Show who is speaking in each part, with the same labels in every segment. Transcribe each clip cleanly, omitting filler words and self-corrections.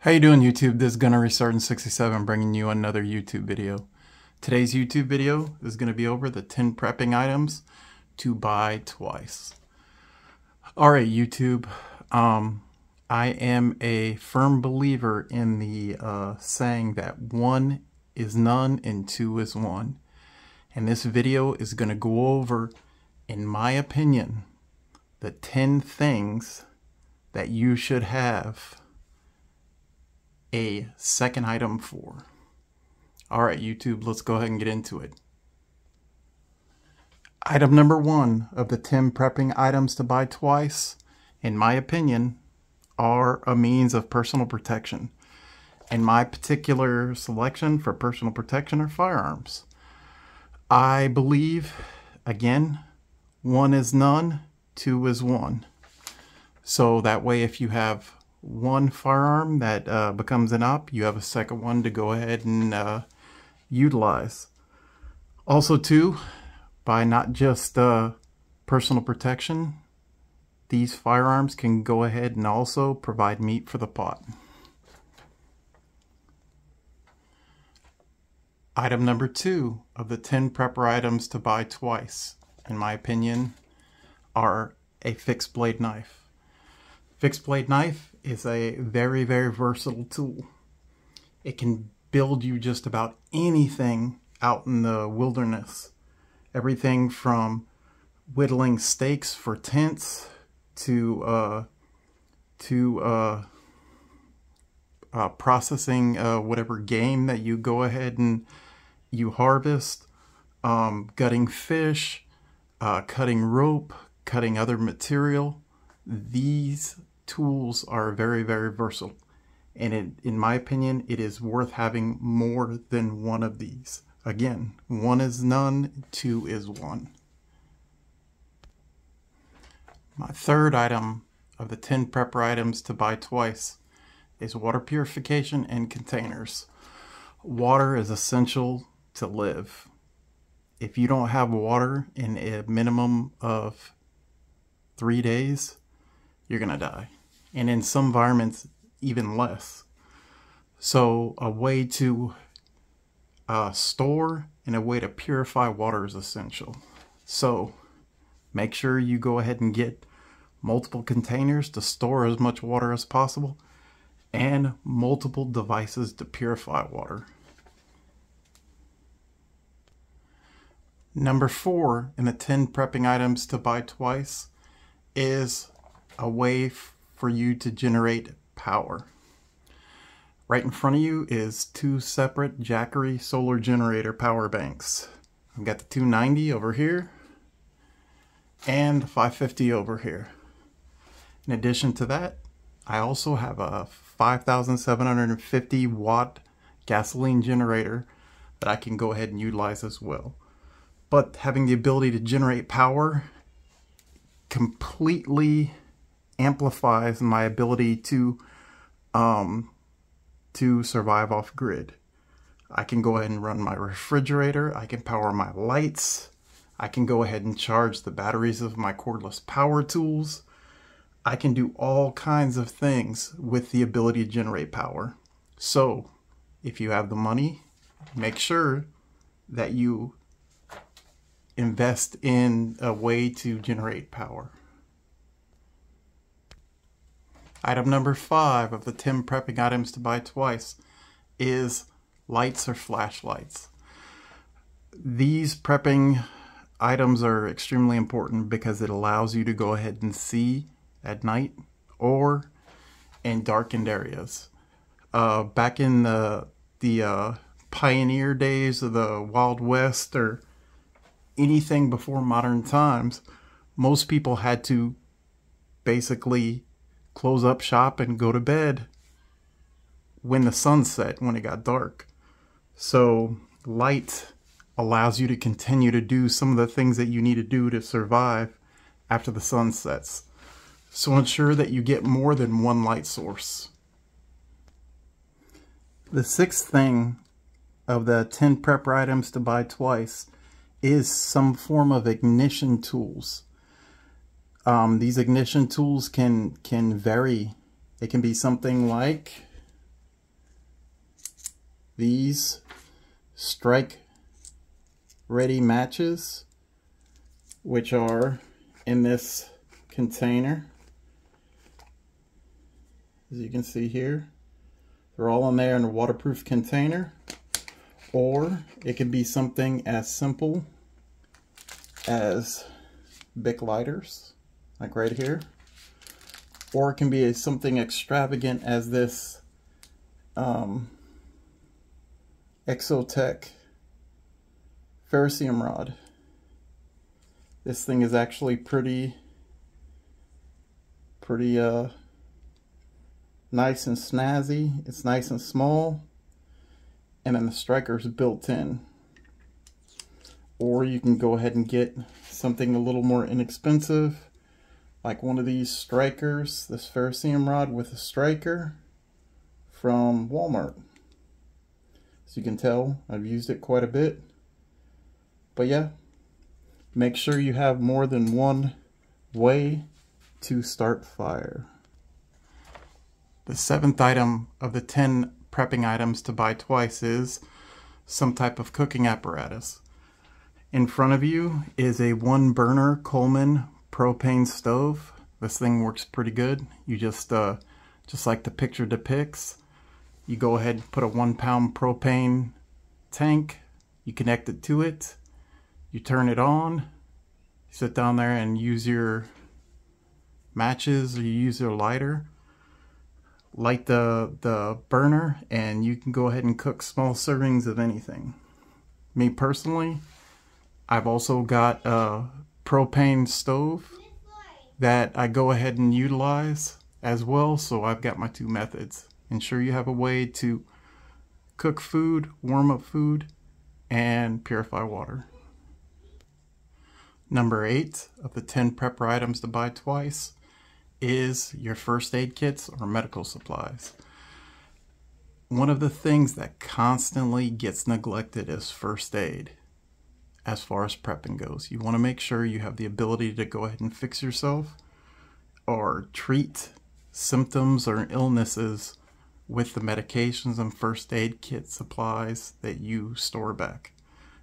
Speaker 1: How you doing, YouTube? This is Gonna Restart in 67, bringing you another YouTube video. Today's YouTube video is going to be over the 10 prepping items to buy twice. Alright, YouTube, I am a firm believer in the saying that 1 is none and 2 is 1. And this video is going to go over, in my opinion, the 10 things that you should have a second item for. Alright, YouTube, let's go ahead and get into it. Item number 1 of the 10 prepping items to buy twice, in my opinion, are a means of personal protection. And my particular selection for personal protection are firearms. I believe, again, 1 is none, 2 is 1. So that way, if you have one firearm that becomes an op, you have a second one to go ahead and utilize. Also too, by not just personal protection, these firearms can go ahead and also provide meat for the pot. Item number 2 of the 10 prepper items to buy twice, in my opinion, are a fixed blade knife. Fixed blade knife is a very, very versatile tool. It can build you just about anything out in the wilderness. Everything from whittling steaks for tents to processing whatever game that you go ahead and you harvest, gutting fish, cutting rope, cutting other material. These tools are very, very versatile, and in my opinion, it is worth having more than one of these. Again, 1 is none, 2 is 1. My third item of the 10 prepper items to buy twice is water purification and containers. Water is essential to live. If you don't have water in a minimum of 3 days, you're gonna die. And in some environments, even less. So a way to store and a way to purify water is essential. So make sure you go ahead and get multiple containers to store as much water as possible and multiple devices to purify water. Number 4 in the 10 prepping items to buy twice is a way for you to generate power. Right in front of you is 2 separate Jackery solar generator power banks. I've got the 290 over here and the 550 over here. In addition to that, I also have a 5,750 watt gasoline generator that I can go ahead and utilize as well. But having the ability to generate power completely amplifies my ability to survive off grid. I can go ahead and run my refrigerator, I can power my lights, I can go ahead and charge the batteries of my cordless power tools. I can do all kinds of things with the ability to generate power. So if you have the money, make sure that you invest in a way to generate power. Item number 5 of the 10 prepping items to buy twice is lights or flashlights. These prepping items are extremely important because it allows you to go ahead and see at night or in darkened areas. Back in the pioneer days of the Wild West or anything before modern times, most people had to basically close up shop and go to bed when the sun set, when it got dark. So light allows you to continue to do some of the things that you need to do to survive after the sun sets. So ensure that you get more than one light source. The 6th thing of the 10 prepper items to buy twice is some form of ignition tools. These ignition tools can vary. It can be something like these strike ready matches, which are in this container. As you can see here, they're all in there in a waterproof container. Or it could be something as simple as Bic lighters, like right here. Or it can be something extravagant as this Exotech ferrocerium rod. This thing is actually pretty nice and snazzy. It's nice and small, and then the striker's built in. Or you can go ahead and get something a little more inexpensive, like one of these strikers, this ferrocerium rod with a striker from Walmart. As you can tell, I've used it quite a bit. But yeah, make sure you have more than one way to start fire. The 7th item of the 10 prepping items to buy twice is some type of cooking apparatus. In front of you is a 1-burner Coleman propane stove. This thing works pretty good. You just like the picture depicts, you go ahead and put a 1-pound propane tank, you connect it to it, you turn it on, you sit down there and use your matches, or you use your lighter, light the burner, and you can go ahead and cook small servings of anything. Me personally, I've also got a propane stove that I go ahead and utilize as well, so I've got my 2 methods. Ensure you have a way to cook food, warm up food, and purify water. Number 8 of the 10 prepper items to buy twice is your first aid kits or medical supplies. One of the things that constantly gets neglected is first aid. As far as prepping goes, you want to make sure you have the ability to go ahead and fix yourself or treat symptoms or illnesses with the medications and first aid kit supplies that you store back.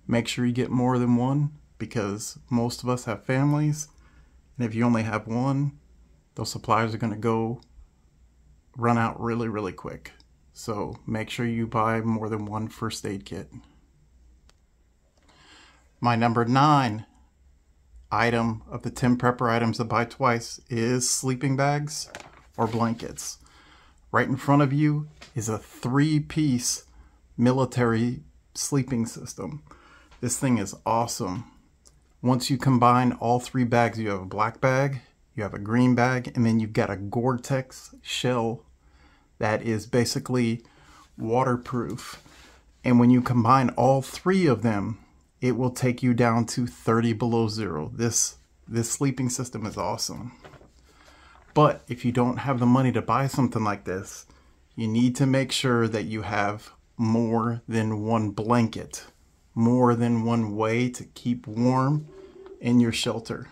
Speaker 1: Make sure you get more than one, because most of us have families, and if you only have one, those supplies are going to run out really quick. So make sure you buy more than one first aid kit. My number 9 item of the 10 prepper items to buy twice is sleeping bags or blankets. Right in front of you is a 3-piece military sleeping system. This thing is awesome. Once you combine all 3 bags, you have a black bag, you have a green bag, and then you've got a Gore-Tex shell that is basically waterproof. And when you combine all 3 of them, it will take you down to 30 below zero. This sleeping system is awesome. But if you don't have the money to buy something like this, you need to make sure that you have more than one blanket, more than one way to keep warm in your shelter.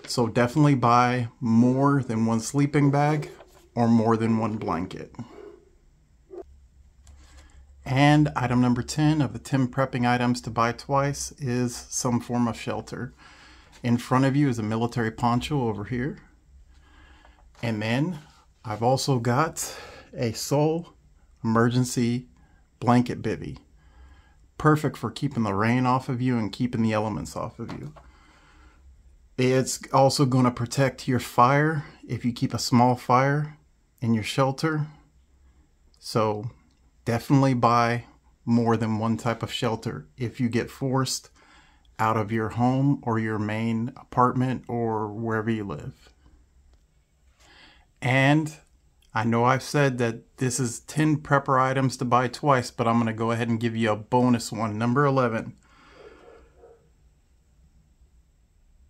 Speaker 1: So definitely buy more than one sleeping bag or more than one blanket. And item number 10 of the 10 prepping items to buy twice is some form of shelter. In front of you is a military poncho over here. And then I've also got a Sol emergency blanket bivvy. Perfect for keeping the rain off of you and keeping the elements off of you. It's also going to protect your fire if you keep a small fire in your shelter. So definitely buy more than one type of shelter if you get forced out of your home or your main apartment or wherever you live. And I know I've said that this is 10 prepper items to buy twice, but I'm going to go ahead and give you a bonus one. Number 11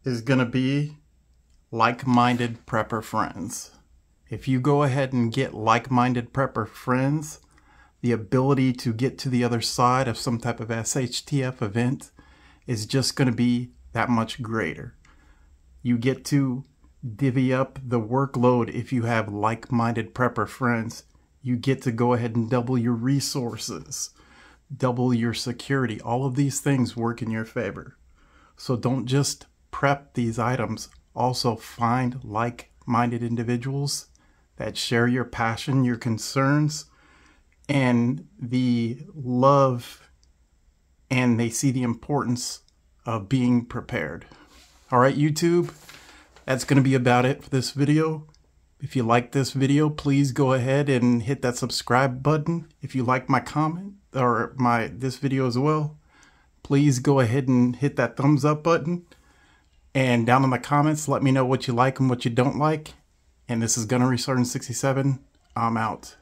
Speaker 1: is going to be like-minded prepper friends. If you go ahead and get like-minded prepper friends, the ability to get to the other side of some type of SHTF event is just going to be that much greater. You get to divvy up the workload if you have like-minded prepper friends. you get to go ahead and double your resources, double your security. All of these things work in your favor. So don't just prep these items. Also find like-minded individuals that share your passion, your concerns, and the love, and they see the importance of being prepared. All right, YouTube, that's going to be about it for this video. If you like this video, please go ahead and hit that subscribe button. If you like my comment or this video as well, please go ahead and hit that thumbs up button. And down in the comments, let me know what you like and what you don't like. And this is Gunner Resurgence 67. I'm out.